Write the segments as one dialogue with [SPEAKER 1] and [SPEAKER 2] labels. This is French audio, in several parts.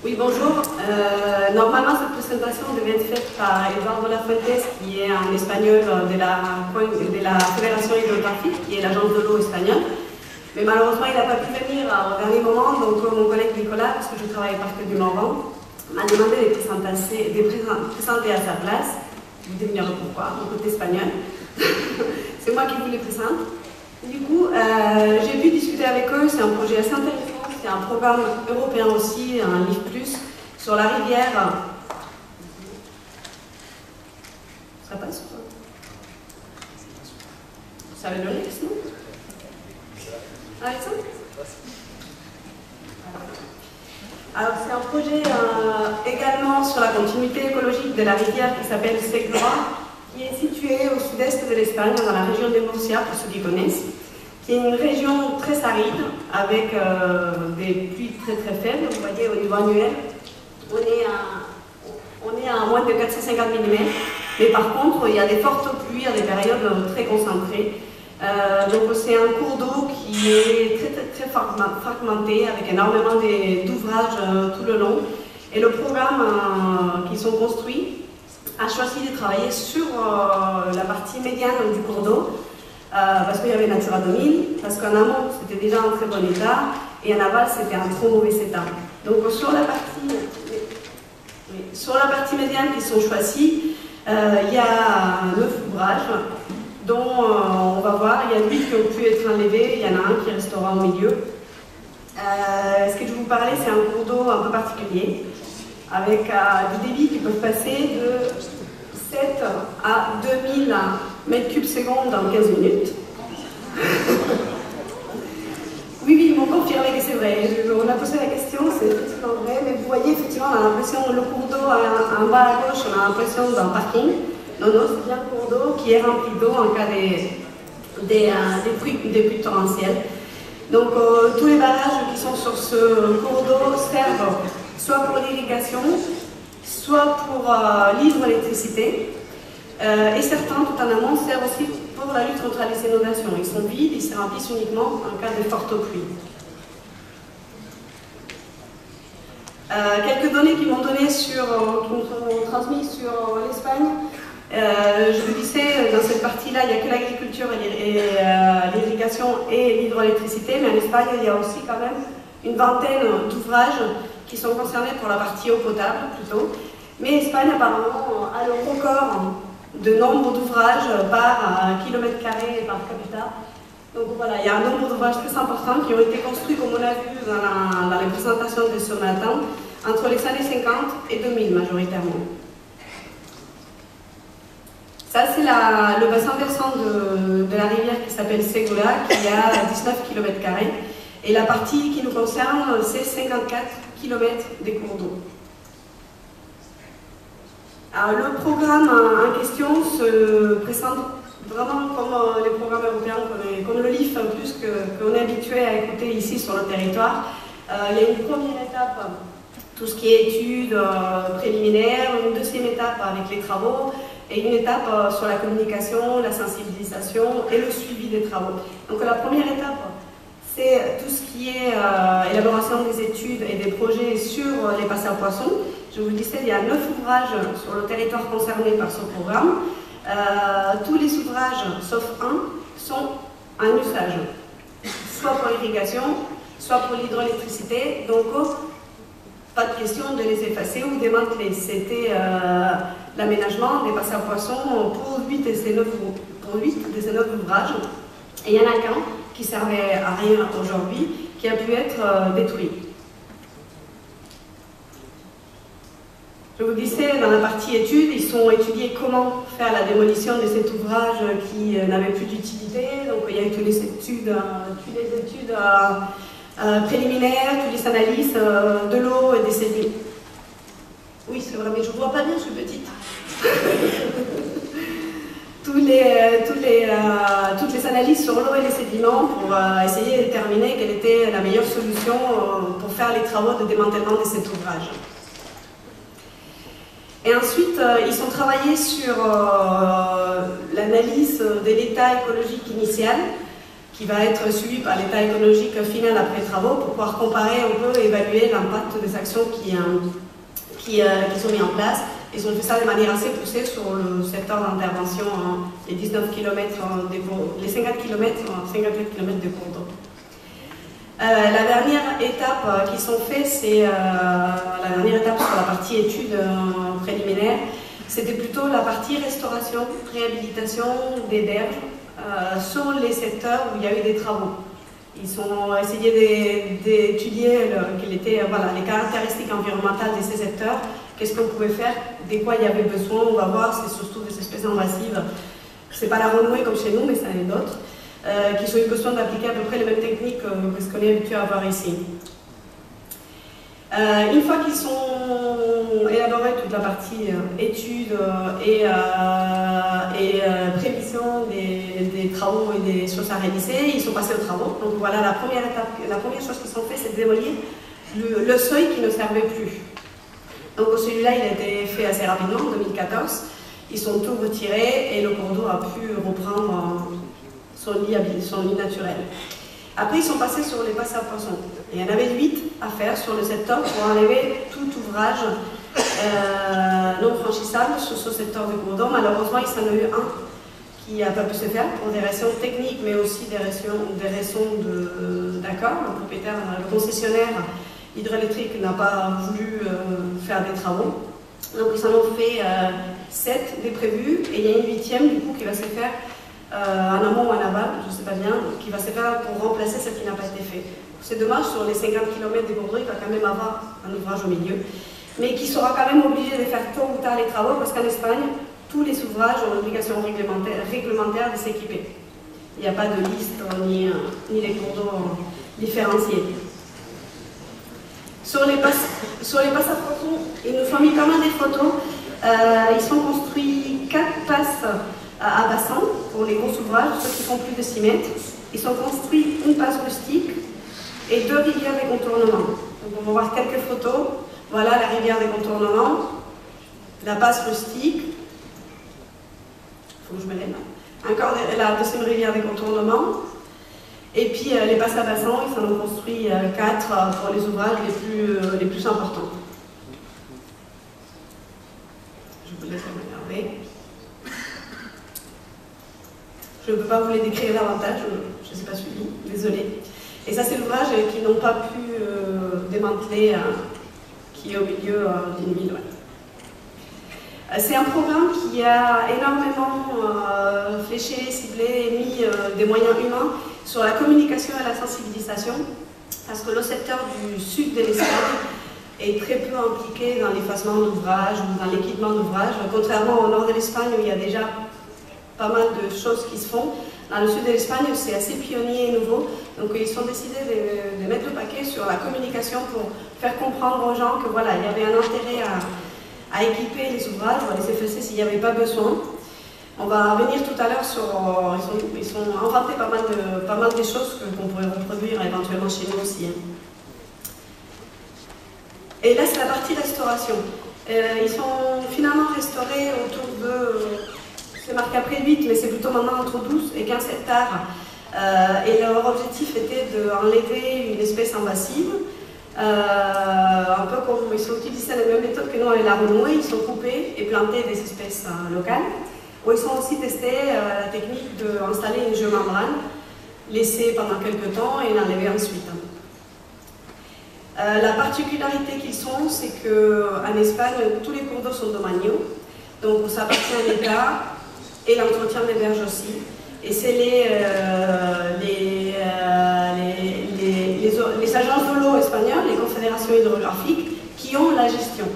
[SPEAKER 1] Oui, bonjour. Normalement, cette présentation devait être faite par Eduardo Lafuentes, qui est un espagnol de la Fédération hydrographique, qui est l'agence de l'eau espagnole. Mais malheureusement, il n'a pas pu venir au dernier moment, donc mon collègue Nicolas, parce que je travaille par que du Morvan, m'a demandé de présenter à sa place. Vous devinerez pourquoi, mon côté espagnol. C'est moi qui vous les présente. Du coup, j'ai pu discuter avec eux, c'est un projet assez intéressant. C'est un programme européen aussi, un livre plus, sur la rivière. Ça passe quoi? Ça va le Rex, non? Ah, ça? Alors, c'est un projet également sur la continuité écologique de la rivière qui s'appelle Segura, qui est située au sud-est de l'Espagne, dans la région de Murcia, pour ceux qui connaissent, qui est une région très aride, avec des pluies très très faibles. Vous voyez, au niveau annuel, on est à moins de 450 mm, mais par contre, il y a des fortes pluies à des périodes très concentrées. Donc c'est un cours d'eau qui est très fragmenté, avec énormément d'ouvrages tout le long. Et le programme qu'ils ont construit a choisi de travailler sur la partie médiane du cours d'eau, parce qu'il y avait Natura 2000, parce qu'en amont c'était déjà en très bon état, et en aval c'était en trop mauvais état. Donc sur la partie médiane qui sont choisis, il y a 9 ouvrages, dont on va voir, il y a 8 qui ont pu être enlevés, il y en a un qui restera au milieu. Ce que je vais vous parler, c'est un cours d'eau un peu particulier, avec des débits qui peuvent passer de 7 à 2000 mètres cubes secondes en 15 minutes. Oui, ils m'ont confirmé que c'est vrai. On a posé la question, c'est effectivement vrai, mais vous voyez, effectivement, on a l'impression, le cours d'eau en bas à gauche, on a l'impression d'un parking. Non, c'est bien un cours d'eau qui est rempli d'eau en cas des pluies torrentielles. Donc, tous les barrages qui sont sur ce cours d'eau servent soit pour l'irrigation, soit pour l'hydroélectricité. Et certains, tout en amont, servent aussi pour la lutte contre les inondations. Ils sont vides, ils se remplissent uniquement en cas de forte pluie. Quelques données qui m'ont transmises sur l'Espagne. Je vous disais, dans cette partie-là, il n'y a que l'agriculture et l'irrigation et l'hydroélectricité, mais en Espagne, il y a aussi quand même une vingtaine d'ouvrages qui sont concernés pour la partie eau potable, plutôt. Mais Espagne, apparemment, a le record de nombre d'ouvrages par kilomètre carré et par capita. Donc voilà, il y a un nombre d'ouvrages très importants qui ont été construits, comme on a vu dans les présentations de ce matin, entre les années 50 et 2000 majoritairement. Ça, c'est le bassin versant de la rivière qui s'appelle Segura, qui a 19 km². Et la partie qui nous concerne, c'est 54 km des cours d'eau. Alors, le programme en question se présente vraiment comme les programmes européens, comme le LIF, plus qu'on est habitué à écouter ici sur le territoire. Il y a une première étape, tout ce qui est études préliminaires, une deuxième étape avec les travaux, et une étape sur la communication, la sensibilisation et le suivi des travaux. Donc la première étape, c'est tout ce qui est élaboration des études et des projets sur les bassins à poissons. Je vous disais, il y a 9 ouvrages sur le territoire concerné par ce programme. Tous les ouvrages, sauf un, sont en usage, soit pour l'irrigation, soit pour l'hydroélectricité. Donc, pas de question de les effacer ou démanteler. C'était l'aménagement des bassins à poissons pour 8 de ces 9 ouvrages. Et il y en a qu'un qui servait à rien aujourd'hui, qui a pu être détruit. Je vous disais, dans la partie études, ils ont étudié comment faire la démolition de cet ouvrage qui n'avait plus d'utilité. Donc il y a eu toutes les études préliminaires, toutes les analyses de l'eau et des sédiments. Oui, c'est vrai, mais je ne vois pas bien, je suis petite. Toutes les analyses sur l'eau et les sédiments pour essayer de déterminer quelle était la meilleure solution pour faire les travaux de démantèlement de cet ouvrage. Et ensuite, ils ont travaillé sur l'analyse de l'état écologique initial, qui va être suivi par l'état écologique final après travaux pour pouvoir comparer un peu et évaluer l'impact des actions qui sont mises en place. Ils ont fait ça de manière assez poussée sur le secteur d'intervention, les 19 km, les 50 km, 54 km de cours d'eau. La dernière étape qu'ils ont fait, c'est la dernière étape sur la partie études préliminaires, c'était plutôt la partie restauration, réhabilitation des berges sur les secteurs où il y a eu des travaux. Ils ont essayé d'étudier les caractéristiques environnementales de ces secteurs, qu'est-ce qu'on pouvait faire, de quoi il y avait besoin. On va voir, c'est surtout des espèces invasives. C'est pas la renouée comme chez nous, mais ça en est d'autres, qui ont eu besoin d'appliquer à peu près les mêmes techniques que ce qu'on est habitué à voir ici. Une fois qu'ils ont élaboré toute la partie études et prévision des travaux et des choses à réaliser, ils sont passés aux travaux. Donc voilà, la première étape, la première chose qu'ils ont fait, c'est de démolir le seuil qui ne servait plus. Donc celui-là, il a été fait assez rapidement, en 2014. Ils ont tout retiré et le cours d'eau a pu reprendre son lit naturel. Après, ils sont passés sur les passes à poissons. Il y en avait 8 à faire sur le secteur pour enlever tout ouvrage non franchissable sur ce secteur de cours d'eau. Malheureusement, il s'en a eu un qui n'a pas pu se faire pour des raisons techniques, mais aussi des raisons d'accord. Le propriétaire, le concessionnaire hydroélectrique n'a pas voulu faire des travaux. Donc, ils en ont fait 7 des prévus, et il y a une 8e du coup qui va se faire en amont ou en aval, je ne sais pas bien, qui va se faire pour remplacer ce qui n'a pas été fait. C'est dommage, sur les 50 km des cours d'eau, il va quand même avoir un ouvrage au milieu, mais qui sera quand même obligé de faire tôt ou tard les travaux, parce qu'en Espagne, tous les ouvrages ont l'obligation réglementaire de s'équiper. Il n'y a pas de liste ni les cours d'eau différenciés. Sur les passes à poissons, ils nous ont mis pas mal des photos. Ils sont construits 4 passes à bassin pour les gros ouvrages, ceux qui font plus de 6 mètres. Ils sont construits une passe rustique et 2 rivières de contournement. Donc on va voir quelques photos. Voilà la rivière de contournement, la passe rustique. Il faut que je me lève. Encore la deuxième rivière de contournement. Et puis les passes à bassin, ils en ont construit 4 pour les ouvrages les plus importants. Je vous laisse regarder. Je ne peux pas vous les décrire davantage, je ne sais pas suivi, désolé. Et ça, c'est l'ouvrage qu'ils n'ont pas pu démanteler, qui est au milieu d'une ville. Ouais. C'est un programme qui a énormément fléché, ciblé et mis des moyens humains sur la communication et la sensibilisation, parce que le secteur du sud de l'Espagne est très peu impliqué dans l'effacement d'ouvrages ou dans l'équipement d'ouvrages, contrairement au nord de l'Espagne où il y a déjà pas mal de choses qui se font. Dans le sud de l'Espagne, c'est assez pionnier et nouveau, donc ils ont décidé de mettre le paquet sur la communication pour faire comprendre aux gens que voilà, il y avait un intérêt à équiper les ouvrages, on va les effacer s'il n'y avait pas besoin. On va revenir tout à l'heure sur... Ils ont inventé pas mal de choses qu'on pourrait reproduire éventuellement chez nous aussi. Et là, c'est la partie restauration. Ils sont finalement restaurés autour de... C'est marqué après 8, mais c'est plutôt maintenant entre 12 et 15 hectares. Et leur objectif était d'enlever une espèce invasive. Un peu comme ils ont utilisé la même méthode que nous avec la renouée, ils ont coupé et planté des espèces locales. Où ils ont aussi testé la technique d'installer une géomembrane, laisser pendant quelques temps et l'enlever ensuite. La particularité qu'ils sont, c'est qu'en Espagne, tous les cours d'eau sont domaniaux, donc ça appartient à l'État et l'entretien des berges aussi. Et c'est les agences de l'eau espagnoles, les confédérations hydrographiques, qui ont la gestion.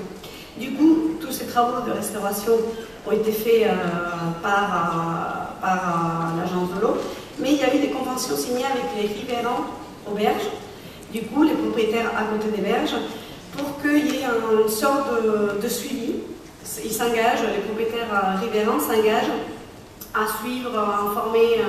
[SPEAKER 1] Du coup, tous ces travaux de restauration ont été faits par l'agence de l'eau, mais il y a eu des conventions signées avec les riverains aux berges, du coup les propriétaires à côté des berges, pour qu'il y ait une sorte de suivi. Ils s'engagent, les propriétaires riverains s'engagent à suivre, à informer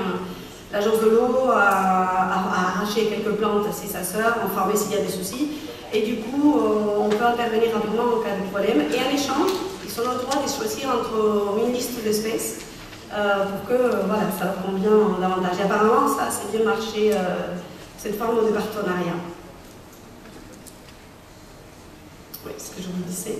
[SPEAKER 1] l'agence de l'eau, à arracher quelques plantes si ça sort, informer s'il y a des soucis, et du coup on peut intervenir rapidement en cas de problème, et en échange, ils ont le droit de choisir entre une liste d'espèces pour que voilà, ça leur convient davantage. Et apparemment, ça c'est bien marché, cette forme de partenariat. Oui, ce que je vous disais.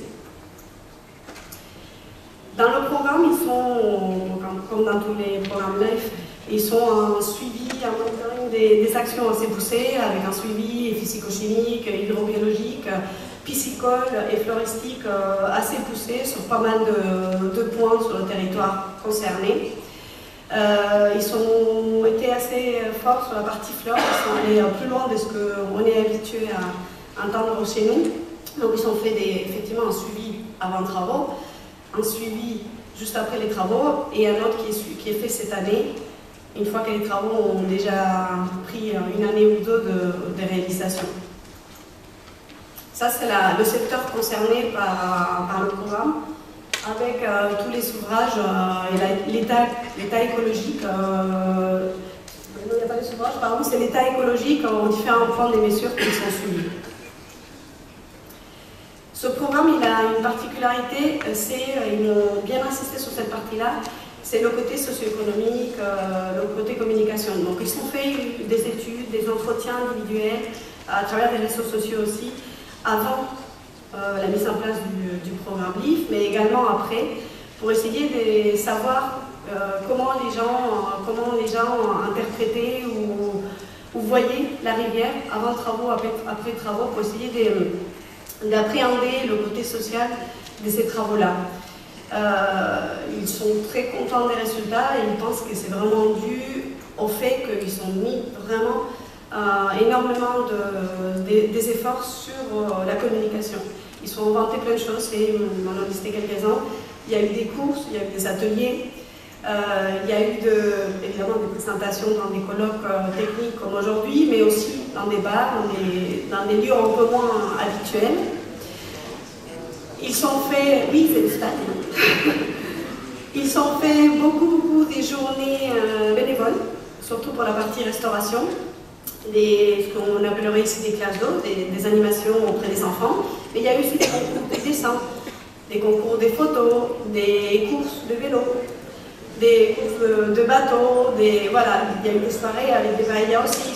[SPEAKER 1] Dans le programme, ils sont, comme dans tous les programmes LIFE, ils sont en suivi, en monitoring des actions assez poussées, avec un suivi physico-chimique, hydrobiologique, piscicole et floristique assez poussé sur pas mal de points sur le territoire concerné. Ils ont été assez forts sur la partie flore, ils sont allés plus loin de ce qu'on est habitué à entendre chez nous. Donc ils ont fait effectivement un suivi avant travaux, un suivi juste après les travaux et un autre qui est fait cette année, une fois que les travaux ont déjà pris une année ou deux de réalisation. Ça, c'est le secteur concerné par le programme, avec tous les ouvrages et l'état écologique. Il n'y a pas les ouvrages, pardon, c'est l'état écologique aux différents points des mesures qui sont suivis. Ce programme, il a une particularité, ils m'ont bien insisté sur cette partie-là, c'est le côté socio-économique, le côté communication. Donc ils ont fait des études, des entretiens individuels, à travers les réseaux sociaux aussi, avant la mise en place du programme LIFE, mais également après, pour essayer de savoir comment les gens interprétaient ou voyaient la rivière avant travaux, après travaux, pour essayer d'appréhender le côté social de ces travaux-là. Ils sont très contents des résultats et ils pensent que c'est vraiment dû au fait qu'ils ont mis vraiment énormément des efforts sur la communication. Ils ont inventé plein de choses et on en a listé quelques-uns. Il y a eu des courses, il y a eu des ateliers, il y a eu évidemment des présentations dans des colloques techniques comme aujourd'hui, mais aussi dans des bars, dans des lieux un peu moins habituels. Ils ont fait, oui, c'est le stade. Ils ont fait beaucoup des journées bénévoles, surtout pour la partie restauration, ce qu'on appellerait ici des classes d'eau, des animations auprès des enfants. Mais il y a eu aussi des concours de dessin, des concours de photos, des courses de vélo, des courses de bateaux, voilà, il y a eu des soirées avec des paellas aussi.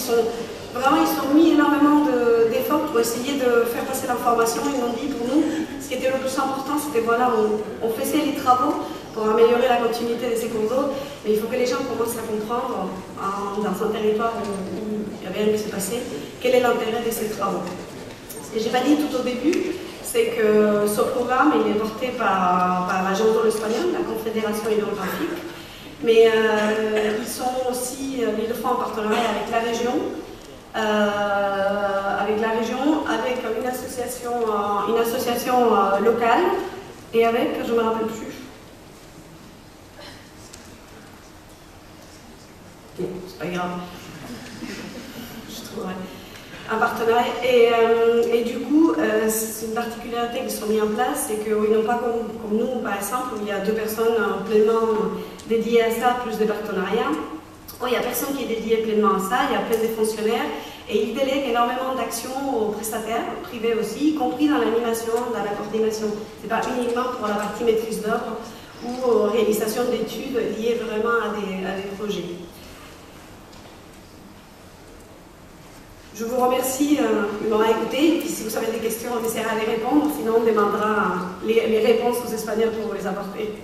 [SPEAKER 1] Ils ont mis énormément d'efforts pour essayer de faire passer l'information. Ils m'ont dit, pour nous, ce qui était le plus important, c'était voilà, on faisait les travaux pour améliorer la continuité de ces cours d'eau, mais il faut que les gens commencent à comprendre, dans un territoire où il y avait rien qui s'est passé, quel est l'intérêt de ces travaux. Ce que je n'ai pas dit tout au début, c'est que ce programme il est porté par l'Agence de l'espagnol, la Confédération hydrographique, mais ils le font en partenariat avec la région, avec une association locale et avec, je ne me rappelle plus. Ok, c'est pas grave. Je trouverai un partenariat. Et du coup, c'est une particularité qu'ils sont mis en place, c'est qu'ils n'ont pas comme nous, par exemple, où il y a 2 personnes pleinement dédiées à ça, plus des partenariats. Il n'y a personne qui est dédié pleinement à ça, il y a plein de fonctionnaires et ils délèguent énormément d'actions aux prestataires, privés aussi, y compris dans l'animation, dans la coordination. Ce n'est pas uniquement pour la partie maîtrise d'œuvre ou réalisation d'études liées vraiment à des projets. Je vous remercie de m'avoir écouté, et puis si vous avez des questions, on essaiera de les répondre, sinon on demandera les réponses aux Espagnols pour vous les apporter.